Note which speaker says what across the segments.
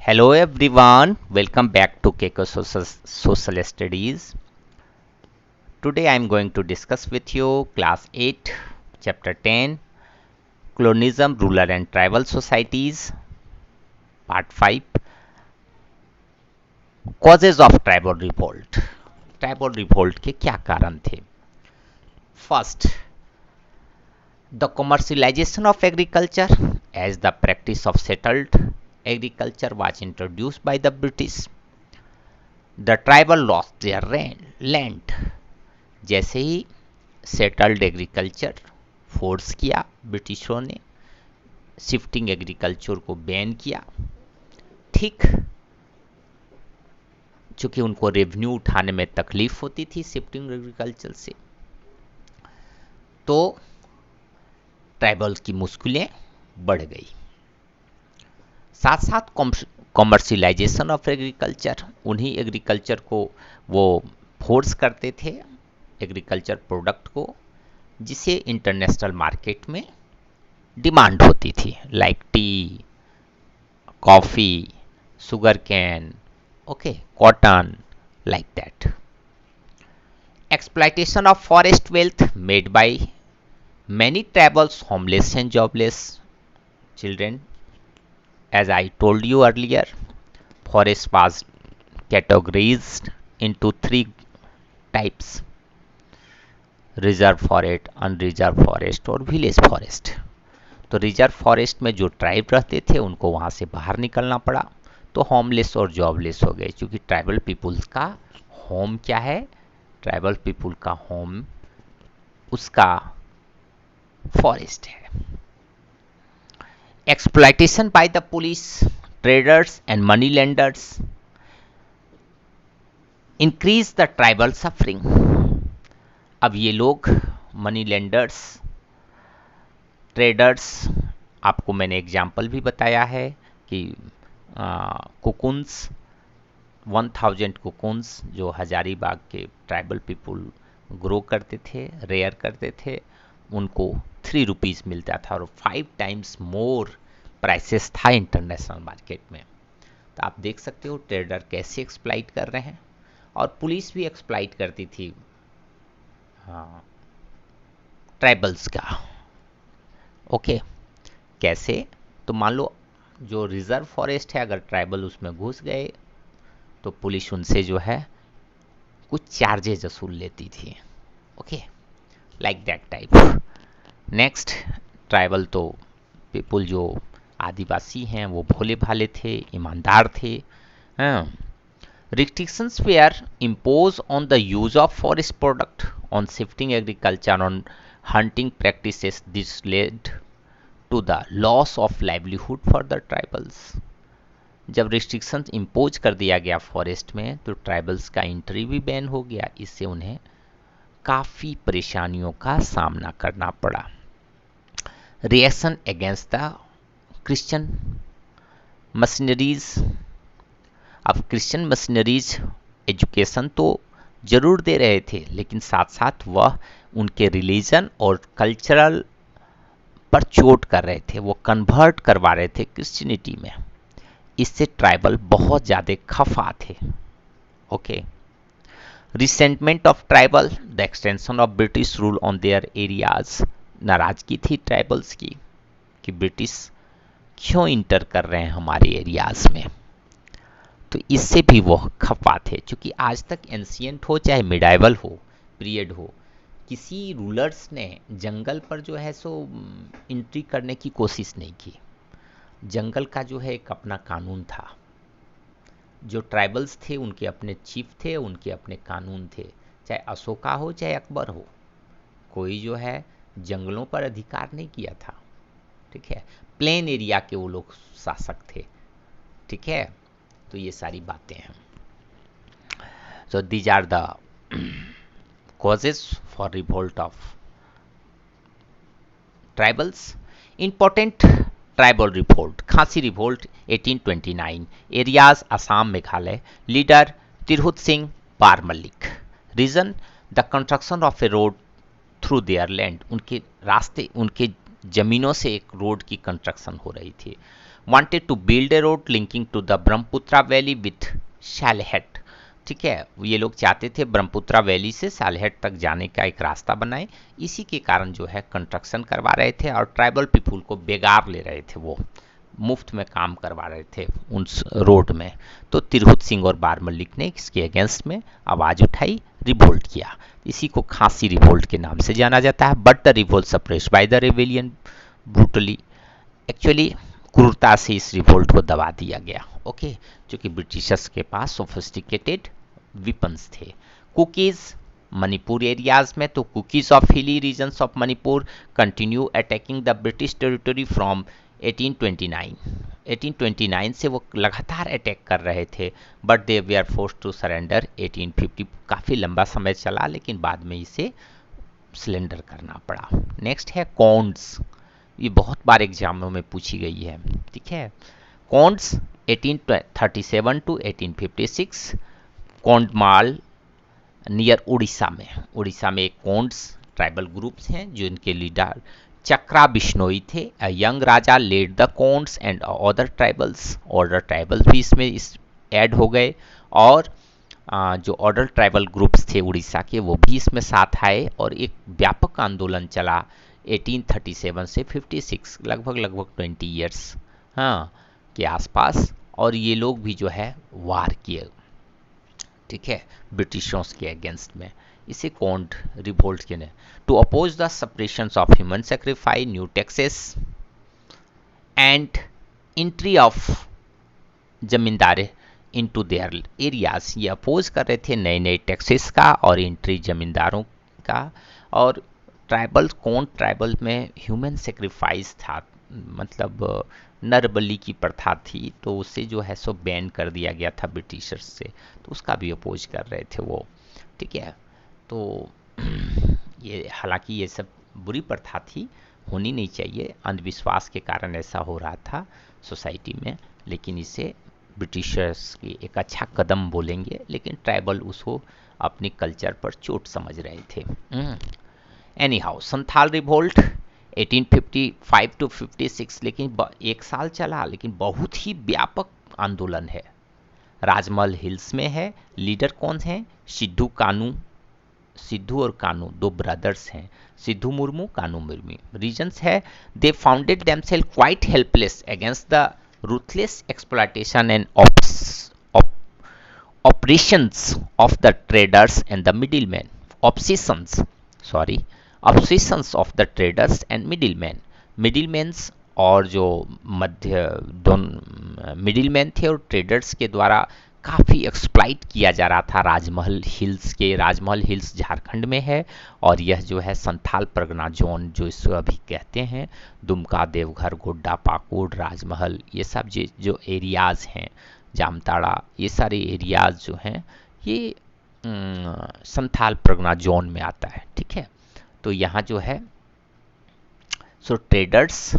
Speaker 1: Hello everyone, welcome back to Keiko Social Studies. Today I am going to discuss with you Class 8, Chapter 10, Colonialism, Rural and Tribal Societies, Part 5, Causes of Tribal Revolt. Tribal Revolt के क्या कारण थे? First, the commercialization of agriculture as the practice of settled agriculture was introduced by the British. The tribal lost their land. जैसे ही settled agriculture force किया ब्रिटिशों ने, shifting agriculture को ban किया, ठीक, चूंकि उनको रेवेन्यू उठाने में तकलीफ होती थी शिफ्टिंग एग्रीकल्चर से, तो ट्राइबल्स की मुश्किलें बढ़ गई। साथ साथ कॉमर्शियलाइजेशन ऑफ एग्रीकल्चर, उन्हीं एग्रीकल्चर को वो फोर्स करते थे एग्रीकल्चर प्रोडक्ट को, जिसे इंटरनेशनल मार्केट में डिमांड होती थी, like T, coffee, sugar cane, okay, cotton, like that. Exploitation of forest wealth made by many tribals homeless and jobless children. As I told you earlier, forest was categorized into three types: reserve forest, unreserved forest और village forest. तो reserve forest में जो tribe रहते थे उनको वहाँ से बाहर निकलना पड़ा, तो होमलेस और जॉबलेस हो गए, क्योंकि ट्राइबल पीपुल्स का होम क्या है? ट्राइबल पीपुल का होम उसका फॉरेस्ट है। Exploitation by the police, traders and money lenders increase the tribal suffering. अब ये लोग मनी लेंडर्स, ट्रेडर्स, आपको मैंने एग्जाम्पल भी बताया है कि कुकुन्स, 1000 कुकुन्स जो हजारीबाग के ट्राइबल पीपुल ग्रो करते थे, रेयर करते थे, उनको 3 रुपीज़ मिलता था और 5 टाइम्स मोर प्राइसेस था इंटरनेशनल मार्केट में। तो आप देख सकते हो ट्रेडर कैसे एक्सप्लाइट कर रहे हैं, और पुलिस भी एक्सप्लाइट करती थी ट्राइबल्स का। ओके, कैसे? तो मान लो जो रिजर्व फॉरेस्ट है, अगर ट्राइबल उसमें घुस गए तो पुलिस उनसे जो है कुछ चार्जेज वसूल लेती थी। Okay, like that type. Next, tribal तो पीपुल जो आदिवासी हैं वो भोले भाले थे, ईमानदार थे। Restrictions were imposed on the use of forest product, on shifting agriculture, on hunting practices. This led to the loss of livelihood for the tribals. जब restrictions impose कर दिया गया फॉरेस्ट में, तो ट्राइबल्स का एंट्री भी बैन हो गया, इससे उन्हें काफ़ी परेशानियों का सामना करना पड़ा। Reaction against the Christian machineries. अब क्रिश्चियन मशीनरीज एजुकेशन तो जरूर दे रहे थे, लेकिन साथ साथ वह उनके रिलीजन और कल्चरल पर चोट कर रहे थे, वो कन्वर्ट करवा रहे थे क्रिश्चियनिटी में। इससे ट्राइबल बहुत ज़्यादा खफा थे। Okay, resentment of tribal, the extension of British rule on their areas. नाराजगी थी ट्राइबल्स की कि ब्रिटिश क्यों इंटर कर रहे हैं हमारे एरियाज में, तो इससे भी वो खफा थे। क्योंकि आज तक एंशियंट हो चाहे मिडाइवल हो पीरियड हो, किसी रूलर्स ने जंगल पर जो है सो एंट्री करने की कोशिश नहीं की। जंगल का जो है एक अपना कानून था, जो ट्राइबल्स थे उनके अपने चीफ थे, उनके अपने कानून थे। चाहे अशोका हो चाहे अकबर हो, कोई जो है जंगलों पर अधिकार नहीं किया था। ठीक है, प्लेन एरिया के वो लोग शासक थे। ठीक है, तो ये सारी बातें हैं। So these are the causes for revolt of tribals. Important tribal revolt, Khasi revolt 1829, areas Assam Meghalaya, leader Tirhut Singh पार मल्लिक। Reason, the construction of a road through their land, उनके रास्ते, उनके जमीनों से एक रोड की कंस्ट्रक्शन हो रही थी। Wanted to build a road linking to the Brahmaputra valley with Sylhet. ठीक है, ये लोग चाहते थे ब्रह्मपुत्रा वैली से सालहेट तक जाने का एक रास्ता बनाए। इसी के कारण जो है कंस्ट्रक्शन करवा रहे थे और ट्राइबल पीपुल को बेगार ले रहे थे, वो मुफ्त में काम करवा रहे थे उस रोड में। तो तिरहुत सिंह और बार मल्लिक ने इसके अगेंस्ट में आवाज उठाई, रिवोल्ट किया। इसी को खांसी रिवोल्ट के नाम से जाना जाता है। But the revolt suppressed by the rebellion brutally, actually क्रूरता से इस रिवोल्ट को दबा दिया गया। ओके, क्योंकि ब्रिटिशर्स के पास सोफिस्टिकेटेड विपन्स थे। कुकीज मणिपुर एरियाज में, तो Kukis of hilly regions of Manipur continue attacking the British territory from 1829 से वो लगातार अटैक कर रहे थे। But they were force to surrender 1850। काफ़ी लंबा समय चला लेकिन बाद में इसे सरेंडर करना पड़ा। नेक्स्ट है कॉन्ड्स, ये बहुत बार एग्जामों में पूछी गई है। ठीक है, कॉन्ड्स 1837 टू 1856, कोंडमाल नियर उड़ीसा में एक कॉन्ड्स ट्राइबल ग्रुप्स हैं जो इनके लीडर चक्रा बिश्नोई थे। A young raja led the Konds and other tribals भी इसमें ऐड हो गए और जो ऑर्डर ट्राइबल ग्रुप्स थे उड़ीसा के वो भी इसमें साथ आए और एक व्यापक आंदोलन चला 1837 से 56, लगभग 20 ईयर्स हाँ के आसपास। और ये लोग भी जो है वार किए, ठीक है, ब्रिटिशों के अगेंस्ट में। इसे कॉन्ड रिवोल्ट के ने to oppose the suppression of human sacrifice, new taxes and entry of zamindar into their areas. ये अपोज कर रहे थे नए टैक्सेस का और एंट्री जमींदारों का। और ट्राइबल में ह्यूमन सेक्रीफाइस था, मतलब नर बलि की प्रथा थी, तो उसे जो है सो बैन कर दिया गया था ब्रिटिशर्स से, तो उसका भी अपोज कर रहे थे वो। ठीक है, तो ये हालांकि ये सब बुरी प्रथा थी, होनी नहीं चाहिए, अंधविश्वास के कारण ऐसा हो रहा था सोसाइटी में, लेकिन इसे ब्रिटिशर्स की एक अच्छा कदम बोलेंगे, लेकिन ट्राइबल उसको अपने कल्चर पर चोट समझ रहे थे। Anyhow, Santhal revolt 1855 to 56, लेकिन एक साल चला, लेकिन बहुत ही व्यापक आंदोलन है। राजमहल हिल्स में है। लीडर कौन है? सिद्धू और कानू दो ब्रदर्स हैं, सिद्धू मुर्मू, कानू मुर्मू। रीजन्स है, they founded themselves quite helpless against the ruthless exploitation and operations of the traders and the middlemen. Obsessions of the traders and middlemen. Middlemans और जो मध्य दोनों मिडिलमैन थे और ट्रेडर्स के द्वारा काफ़ी एक्सप्लाइट किया जा रहा था राजमहल हिल्स झारखंड में है। और यह जो है संथाल परगना जोन जो इसको अभी कहते हैं, दुमका, देवघर, गोड्डा, पाकुड़, राजमहल, ये सब जो एरियाज़ हैं, जामताड़ा, ये सारे एरियाज़ जो हैं ये संथाल परगना जोन में आता है। ठीक है, तो यहाँ जो है सो ट्रेडर्स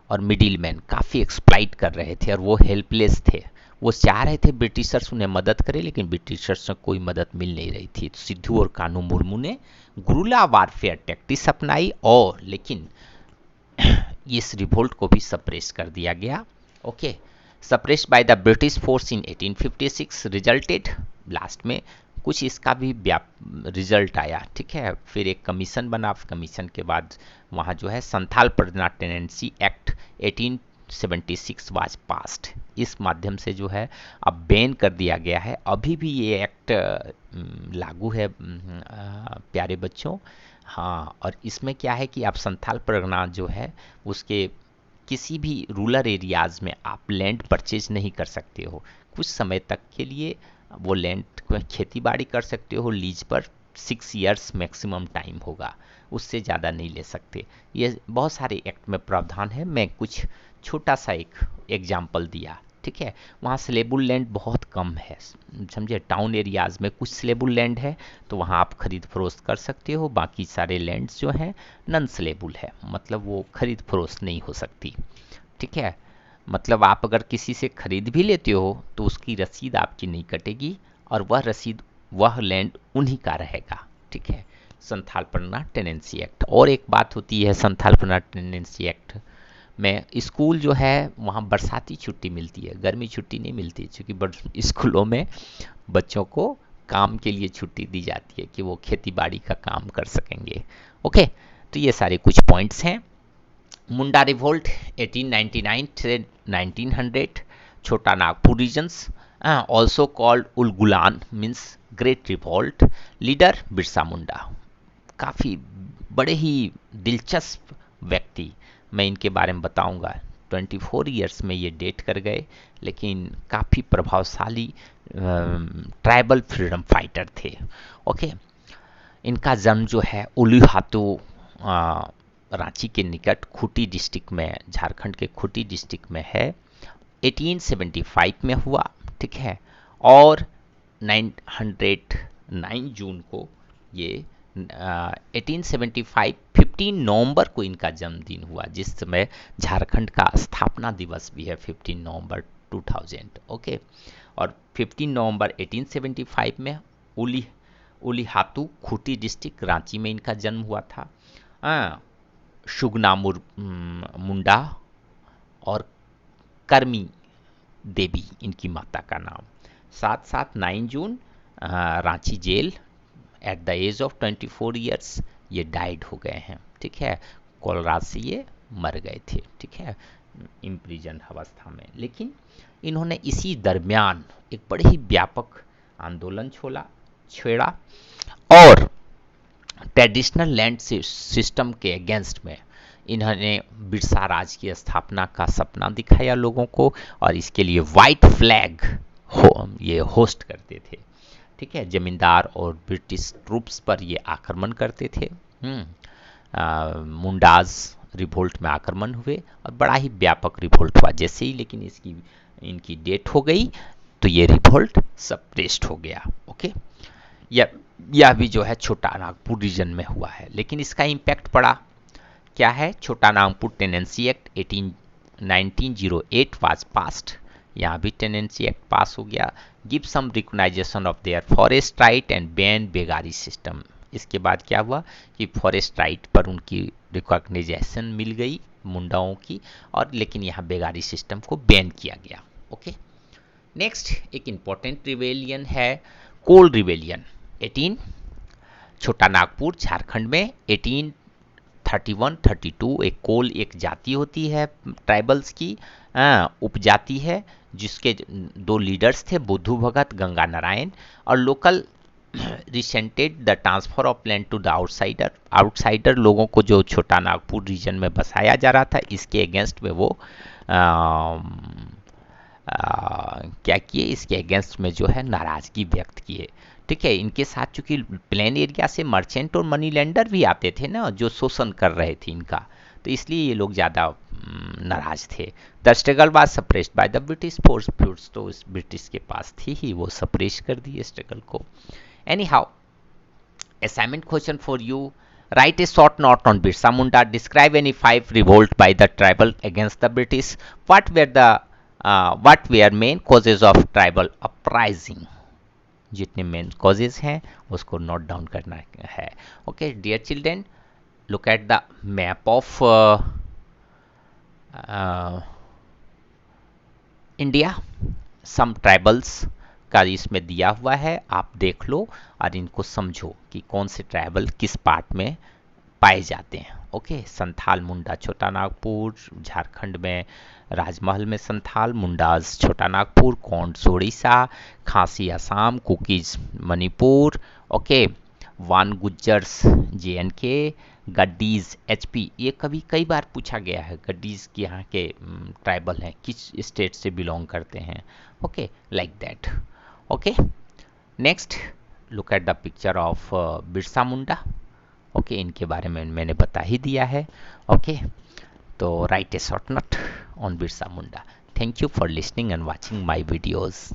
Speaker 1: और मिडिलमैन काफ़ी एक्सप्लाइट कर रहे थे और वो हेल्पलेस थे। वो चाह रहे थे ब्रिटिशर्स उन्हें मदद करें, लेकिन ब्रिटिशर्स से कोई मदद मिल नहीं रही थी। तो सिद्धू और कानू मुर्मू ने गुरिल्ला वारफेयर टैक्टिक्स अपनाई और लेकिन इस रिवोल्ट को भी सप्रेस कर दिया गया। Okay, suppressed by the British force in 1856 resulted, last में कुछ इसका भी रिजल्ट आया। ठीक है, फिर एक कमीशन बना, कमीशन के बाद वहाँ जो है Santhal Pargana tenancy act 1876 was passed. इस माध्यम से जो है अब बैन कर दिया गया है। अभी भी ये एक्ट लागू है प्यारे बच्चों। हाँ, और इसमें क्या है कि आप संथाल परगना जो है उसके किसी भी रूरल एरियाज़ में आप लैंड परचेज नहीं कर सकते हो। कुछ समय तक के लिए वो लैंड खेती बाड़ी कर सकते हो लीज पर, 6 इयर्स मैक्सिमम टाइम होगा, उससे ज़्यादा नहीं ले सकते। ये बहुत सारे एक्ट में प्रावधान है, मैं कुछ छोटा सा एक एग्जाम्पल दिया। ठीक है, वहाँ स्लेबुल लैंड बहुत कम है, समझे। टाउन एरियाज़ में कुछ स्लेबुल लैंड है तो वहाँ आप खरीद फरोख्त कर सकते हो, बाकी सारे लैंड्स जो हैं नन स्लेबुल है, मतलब वो खरीद फरोख्त नहीं हो सकती। ठीक है, मतलब आप अगर किसी से खरीद भी लेते हो तो उसकी रसीद आपकी नहीं कटेगी और वह लैंड उन्हीं का रहेगा। ठीक है, संथाल परगना टेनेंसी एक्ट। और एक बात होती है संथाल परगना टेनेंसी एक्ट में स्कूल जो है वहाँ बरसाती छुट्टी मिलती है, गर्मी छुट्टी नहीं मिलती, क्योंकि स्कूलों में बच्चों को काम के लिए छुट्टी दी जाती है कि वो खेती बाड़ी का काम कर सकेंगे। ओके, तो ये सारे कुछ पॉइंट्स हैं। मुंडा रिवोल्ट 1899 से 1900, Chota Nagpur regions, also called Ulgulan means great revolt, leader Birsa Munda. काफ़ी बड़े ही दिलचस्प व्यक्ति, मैं इनके बारे में बताऊंगा। 24 ईयर्स में ये डेट कर गए, लेकिन काफ़ी प्रभावशाली ट्राइबल फ्रीडम फाइटर थे। ओके, इनका जन्म जो है उलीहातू रांची के निकट खूंटी डिस्ट्रिक्ट में, झारखंड के खूंटी डिस्ट्रिक्ट में है, 1875 में हुआ। ठीक है, और 909 जून को ये 1875 15 नवंबर को इनका जन्मदिन हुआ, जिस समय झारखंड का स्थापना दिवस भी है 15 नवंबर 2000। ओके, और 15 नवंबर 1875 में उलीहातू खूंटी डिस्ट्रिक्ट रांची में इनका जन्म हुआ था। शुगना मुंडा और कर्मी देवी इनकी माता का नाम। साथ साथ 9 June Ranchi jail at the age of 24 years ये डाइड हो गए हैं। ठीक है, कोलरा से ये मर गए थे। ठीक है, इम्प्रिजन अवस्था में। लेकिन इन्होंने इसी दरमियान एक बड़े ही व्यापक आंदोलन छेड़ा और ट्रेडिशनल लैंड सिस्टम के अगेंस्ट में इन्होंने बिरसा राज की स्थापना का सपना दिखाया लोगों को, और इसके लिए वाइट फ्लैग ये होस्ट करते थे। ठीक है, जमींदार और ब्रिटिश ट्रूप्स पर ये आक्रमण करते थे। मुंडाज रिवोल्ट में आक्रमण हुए और बड़ा ही व्यापक रिवोल्ट हुआ। जैसे ही लेकिन इनकी डेथ हो गई तो ये रिवोल्ट सप्रेस्ड हो गया। ओके, यह भी जो है छोटा नागपुर रीजन में हुआ है, लेकिन इसका इम्पैक्ट पड़ा क्या है। Chota Nagpur tenancy act 1908 was passed, यहाँ भी टेनेंसी एक्ट पास हो गया। Give some recognition of their forest right and ban begari system. इसके बाद क्या हुआ कि फॉरेस्ट राइट पर उनकी रिकॉग्नाइजेशन मिल गई मुंडाओं की, और लेकिन यहाँ बेगारी सिस्टम को बैन किया गया। ओके, नेक्स्ट एक इंपॉर्टेंट रिवेलियन है कोल रिवेलियन 18 छोटा नागपुर झारखंड में 1831-32। एक कोल एक जाति होती है ट्राइबल्स की, उपजाति है, जिसके दो लीडर्स थे बुद्धू भगत गंगा नारायण, और local resented the transfer of land to the outsider लोगों को जो छोटा नागपुर रीजन में बसाया जा रहा था, इसके अगेंस्ट में वो क्या किए, इसके अगेंस्ट में जो है नाराजगी व्यक्त किए। ठीक है, इनके साथ चूंकि प्लेन एरिया से मर्चेंट और मनी लेंडर भी आते थे ना, जो शोषण कर रहे थे इनका, तो इसलिए ये लोग ज़्यादा नाराज थे। The struggle was suppressed by the British force, तो इस ब्रिटिश के पास थी ही, वो सप्रेस कर दिए स्ट्रगल को। Any how, assignment question for you, write a short note on Birsa Munda, describe any 5 revolt by the tribal against the British. What were main causes of tribal uprising? जितने main causes हैं उसको note down करना है। Okay dear children, look at the map of India. Some tribals का इसमें दिया हुआ है, आप देख लो और इनको समझो कि कौन से ट्राइबल किस पार्ट में पाए जाते हैं। ओके, संथाल मुंडा छोटा नागपुर झारखंड में, राजमहल में संथाल मुंडाज छोटा नागपुर, कौंड्स उड़ीसा, खासी असम, कुकीज मणिपुर, ओके, वान गुज्जर्स JNK, गड्डीज HP। ये कई बार पूछा गया है, गड्डीज की यहाँ के ट्राइबल हैं, किस स्टेट से बिलोंग करते हैं। Okay, like that. Okay, next look at the picture of Birsa Munda. Okay, इनके बारे में मैंने बता ही दिया है। ओके, तो right A short note on Birsa Munda. Thank you for listening and watching my videos.